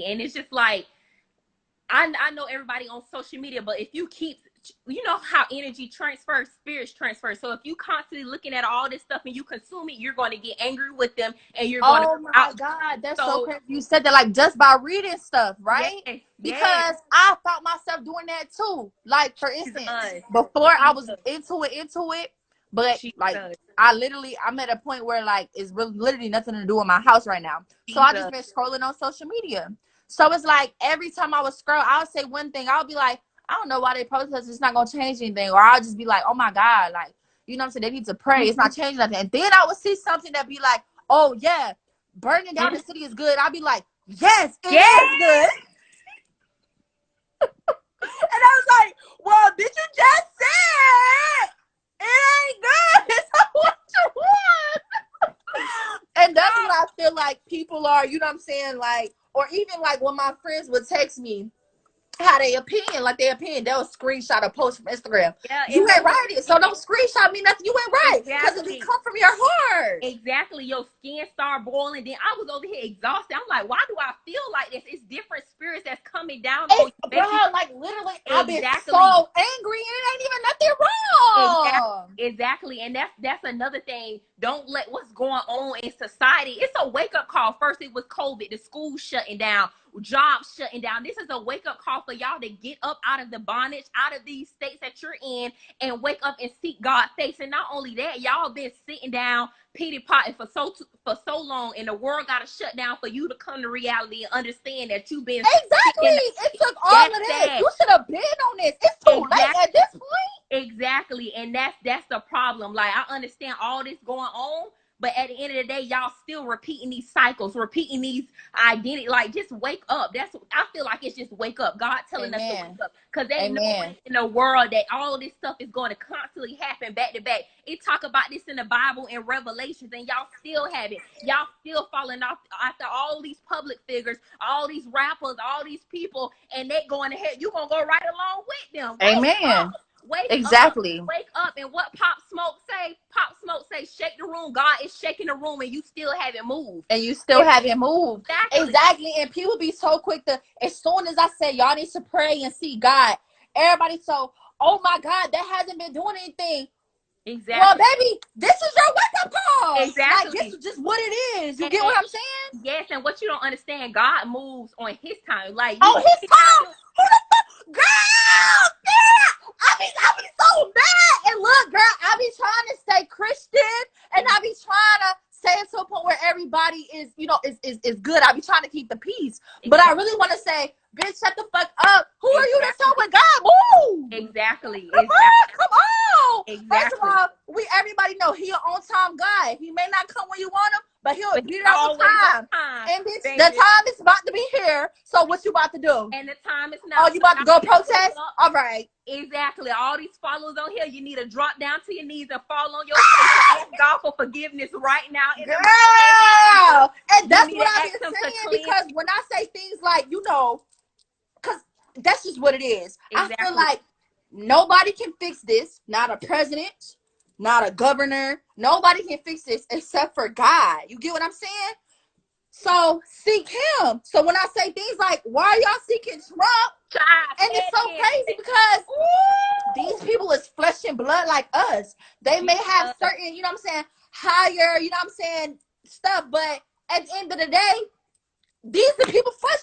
crazy. And it's just like, I know everybody on social media, but if you keep, you know how energy transfers, spirits transfer. So if you constantly looking at all this stuff and you consume it, you're going to get angry with them, and you're going to Oh my God, that's so crazy. You said that like just by reading stuff, right? Yes, because I thought myself doing that too. Like for instance, before I was into it, but like I'm at a point where like it's really literally nothing to do with my house right now. So I just been scrolling on social media. So it's like every time I would scroll, I'll say one thing. I'll be like, I don't know why they protest. It's not gonna change anything. Or I'll just be like, oh my God, like, you know what I'm saying? They need to pray. It's not changing nothing. And then I would see something that be like, oh yeah, burning down the city is good. I'll be like, yes, it is good. And I was like, well, did you just say it ain't good? So what you want? And that's what I feel like people are, you know what I'm saying? Like, or even like when my friends would text me how they opinion, like their opinion, they'll screenshot a post from Instagram. You ain't right it, so don't screenshot me nothing. You ain't right, because it come from your heart. Exactly. Your skin start boiling. Then I was over here exhausted. I'm like, why do I feel like this? It's different spirits that's coming down on you. Bro, like literally, I've been so angry, and it ain't even nothing wrong. Exactly. And that's another thing. Don't let what's going on in society. It's a wake up call. First, it was COVID, the schools shutting down, jobs shutting down. This is a wake up call for y'all to get up out of the bondage, out of these states that you're in, and wake up and seek God's face. And not only that, y'all been sitting down, pity potting for so long, and the world got to shut down for you to come to reality and understand that you've been it took all of this. You should have been on this. It's too late at this point. Exactly. And that's the problem. Like, I understand all this going on, but at the end of the day, y'all still repeating these cycles, repeating these identity. Like, just wake up. I feel like it's just wake up. God telling us to wake up, because there ain't no way in the world that all this stuff is going to constantly happen back to back. It talk about this in the Bible and Revelations, and y'all still have it. Y'all still falling off after all these public figures, all these rappers, all these people, and they going ahead. You gonna go right along with them. Amen. Wake exactly. up, wake up. And what Pop Smoke say? Pop Smoke say, shake the room. God is shaking the room, and you still haven't moved. And you still haven't moved. Exactly. And people be so quick to, as soon as I say y'all need to pray and see God, everybody so, oh my God, that hasn't been doing anything. Exactly. Well, baby, this is your wake up call. Exactly. Like, this is just what it is. You get what I'm saying? Yes. And what you don't understand, God moves on His time. Like, on His time. Who the fuck, girl? Yeah. I be so mad. And look, girl, I be trying to stay Christian, and I be trying to say it to a point where everybody is, you know, is good. I be trying to keep the peace, but I really want to say, bitch, shut the fuck up. Who are you to tell when God move? Exactly. Come on. Exactly. First of all, everybody know He an on time guy. He may not come when you want him, but He'll be there all the time. And bitch, the time is about to be here. So what you about to do? And the time is now. Oh, you about to go protest? All right. Exactly. All these followers on here, you need to drop down to your knees and fall on your face and ask God for forgiveness right now. Girl, and that's what I've been saying, because when I say things like, you know, because that's just what it is. Exactly. I feel like nobody can fix this. Not a president, not a governor. Nobody can fix this except for God. You get what I'm saying? So seek Him. So when I say things like, why are y'all seeking Trump? And it's so crazy because these people is flesh and blood like us. They may have certain, you know what I'm saying, higher, you know what I'm saying, stuff. But at the end of the day, these are people flesh.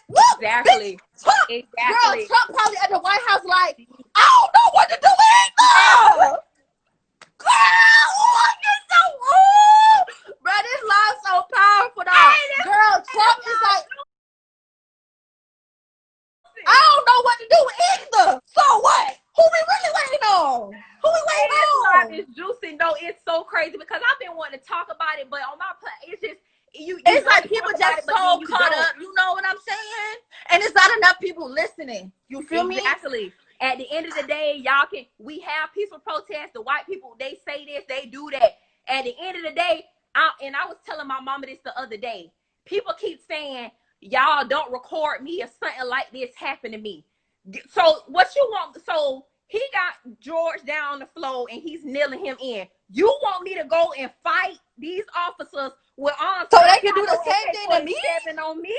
Look, exactly. Bitch, Trump, girl, Trump probably at the White House like, I don't know what to do either. Girl, you're so old. Bro, this live's so powerful though. Girl, Trump is like, I don't know what to do either. So what? Who we really waiting on? Who we waiting on? This live is juicy. No, it's so crazy because I've been wanting to talk about it, but on my it's just it's like people just so caught up. You know what I'm saying? And it's not enough people listening. You feel me? Exactly. At the end of the day, we have peaceful protests. The white people, they say this, they do that. At the end of the day, I was telling my mama this the other day. People keep saying, y'all don't record me if something like this happened to me. So what you want? So he got George down on the floor and he's kneeling him in. You want me to go and fight these officers with arms? So they can do the same thing to me? On me?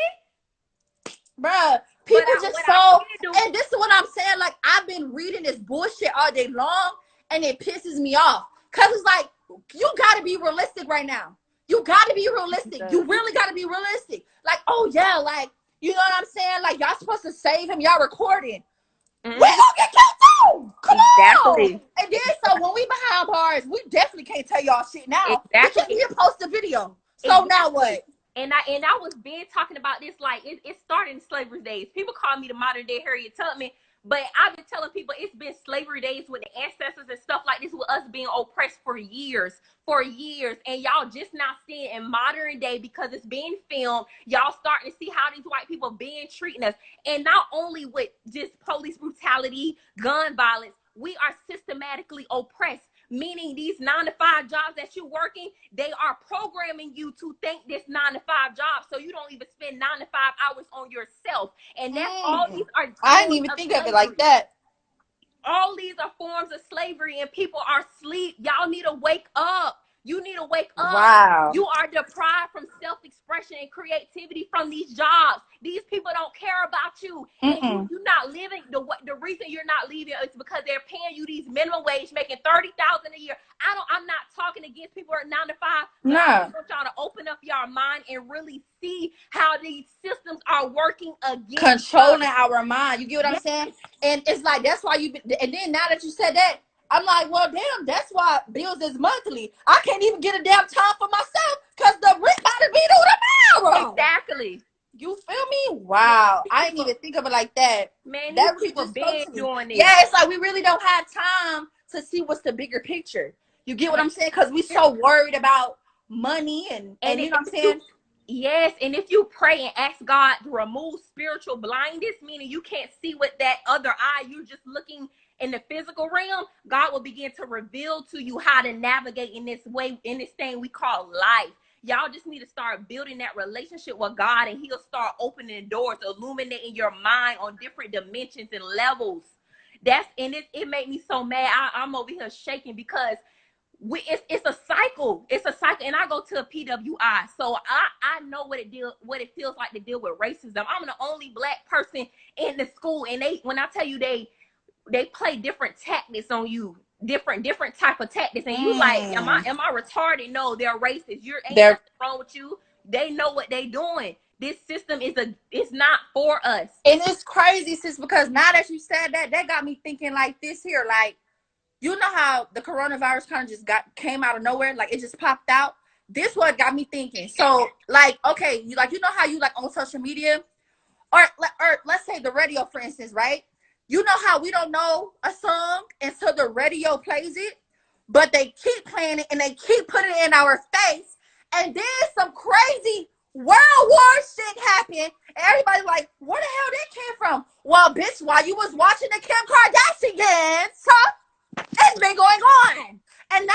Bruh, people just so, and this is what I'm saying, like, I've been reading this bullshit all day long, and it pisses me off, because it's like, you gotta be realistic right now. You gotta be realistic. You really gotta be realistic. Like, oh yeah, like, you know what I'm saying? Like, y'all supposed to save him, y'all recording. We gonna get killed too. Come on. And then, so when we behind bars, we definitely can't tell y'all shit now. Because we post a video. So now what? And I was been talking about this, like, it started in slavery days. People call me the modern day Harriet Tubman, but I've been telling people it's been slavery days with the ancestors and stuff like this, with us being oppressed for years. And y'all just now seeing in modern day, because it's being filmed, y'all starting to see how these white people been treating us. And not only with just police brutality, gun violence, we are systematically oppressed. Meaning these 9-to-5 jobs that you're working, they are programming you to think this 9-to-5 job, so you don't even spend 9 to 5 hours on yourself. And that's all these are. I didn't even think of it like that. All these are forms of slavery, and people are asleep. Y'all need to wake up. You need to wake up. Wow. You are deprived from self-expression and creativity from these jobs. These people don't care about you. And you're not living. The reason you're not leaving is because they're paying you these minimum wage, making $30,000 a year. I'm not talking against people who are 9 to 5. No. I want y'all to open up your mind and really see how these systems are working against controlling our mind. You get what I'm saying? And it's like, that's why and then now that you said that, I'm like, well, damn, that's why bills is monthly. I can't even get a damn time for myself because the rent gotta be due tomorrow. Exactly. You feel me? Wow. I didn't even think of it like that. Man, that these people been doing it. Yeah, it's like we really don't have time to see what's the bigger picture. You get what I'm saying? Because we so worried about money and you know what I'm saying? Yes, and if you pray and ask God to remove spiritual blindness, meaning you can't see with that other eye, you're just looking in the physical realm, God will begin to reveal to you how to navigate in this way, in this thing we call life. Y'all just need to start building that relationship with God, and he'll start opening doors, illuminating your mind on different dimensions and levels. It made me so mad. I'm over here shaking because it's a cycle. It's a cycle. And I go to a PWI, so I know what it feels like to deal with racism. I'm the only Black person in the school, and when I tell you they play different tactics on you, different type of tactics, and you like, am I retarded? No, they're racist. Ain't nothing wrong with you. They know what they doing. This system it's not for us. And it's crazy, sis, because now that you said that got me thinking like this here, like, you know how the coronavirus kind of just came out of nowhere, like it just popped out. This what got me thinking. So like, okay, you know how you like on social media, or let's say the radio, for instance, right? You know how we don't know a song until the radio plays it, but they keep playing it and they keep putting it in our face, and then some crazy World War shit happened, and everybody like, where the hell that came from? Well, bitch, while you was watching the Kim Kardashians, it's been going on, and now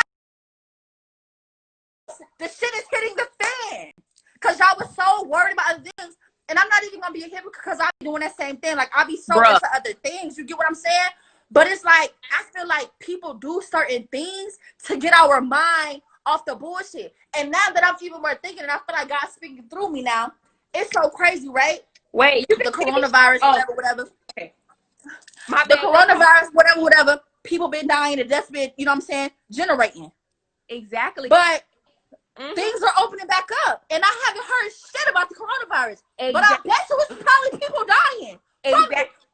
the shit is hitting the fan because y'all was so worried about other things. And I'm not even gonna be a hypocrite because I'll be doing that same thing. Like, I'll be so into other things. You get what I'm saying? But it's like, I feel like people do certain things to get our mind off the bullshit. And now that I'm even more thinking, and I feel like God's speaking through me now, it's so crazy, right? Wait, the coronavirus, whatever. Okay. The coronavirus, whatever. People been dying, and that's been, you know what I'm saying, generating. Exactly. But things are opening back up, and I haven't heard shit about the coronavirus. But I bet you it's probably people dying.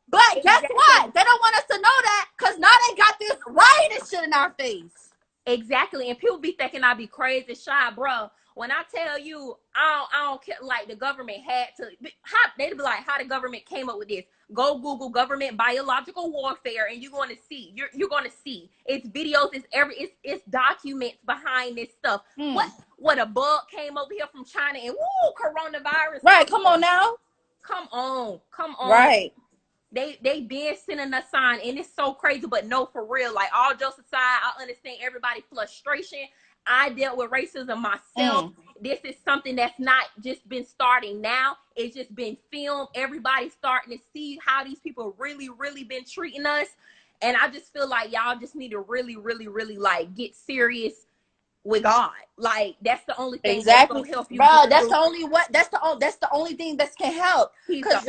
But guess what? They don't want us to know that because now they got this riot shit in our face. Exactly. And people be thinking I be crazy, shy, bro. When I tell you, I don't care, like the government had to, they'd be like, how the government came up with this. Go Google government biological warfare, and you're going to see. You're going to see. It's videos. It's documents behind this stuff. What a bug came over here from China, and coronavirus. Right? Come on now. Come on. Right. They been sending a sign, and it's so crazy, but no, for real. Like, all jokes aside, I understand everybody's frustration. I dealt with racism myself. This is something that's not just been starting now. It's just been filmed. Everybody's starting to see how these people really, really been treating us. And I just feel like y'all just need to really, really, really like get serious with God. Like, that's the only thing exactly. that's gonna help you, bro. That's the only thing that can help. Cause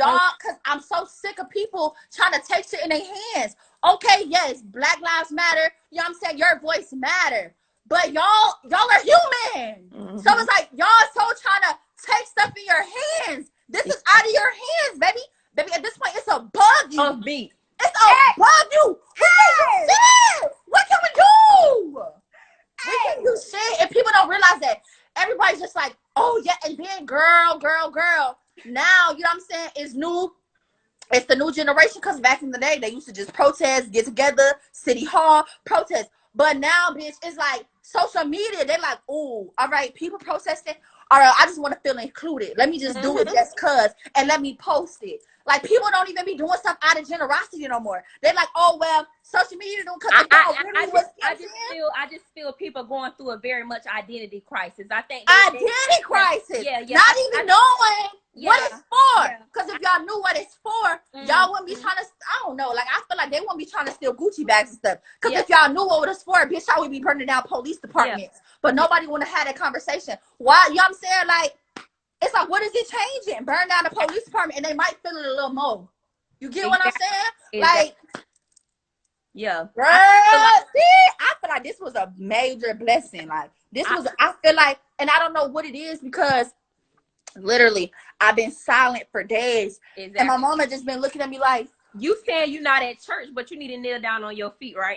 I'm so sick of people trying to take shit in their hands. Okay, yes, Black Lives Matter. You know what I'm saying? Your voice matter. But y'all are human. Mm-hmm. So it's like y'all so trying to take stuff in your hands. This is out of your hands, baby. Baby, at this point, it's above you. Of me. It's above you. Hey. What can we do? We can do shit, and people don't realize that. Everybody's just like, oh yeah, and then girl. Now, you know what I'm saying? It's new. It's the new generation, because back in the day, they used to just protest, get together, city hall, protest. But now, bitch, it's like social media. They're like, oh, all right, people protesting. All right, I just want to feel included. Let me just do it just cause, and let me post it. Like, people don't even be doing stuff out of generosity no more. They're like, oh well, social media doing because I just feel people going through a very much identity crisis. I think identity crisis. Yeah. Not even knowing what it's for. Because if y'all knew what it's for, y'all wouldn't be trying to. I don't know. Like, I feel like they wouldn't be trying to steal Gucci bags and stuff. Because if y'all knew what it was for, bitch, y'all would be burning down police departments. But nobody want to have that conversation. Why? You know what I'm saying? Like, it's like, what is it changing? Burn down the police department, and they might feel it a little more. You get what I'm saying? Like, yeah, girl, I feel like this was a major blessing. Like, I feel like, and I don't know what it is, because literally I've been silent for days, and my mama just been looking at me like, you saying you're not at church, but you need to kneel down on your feet right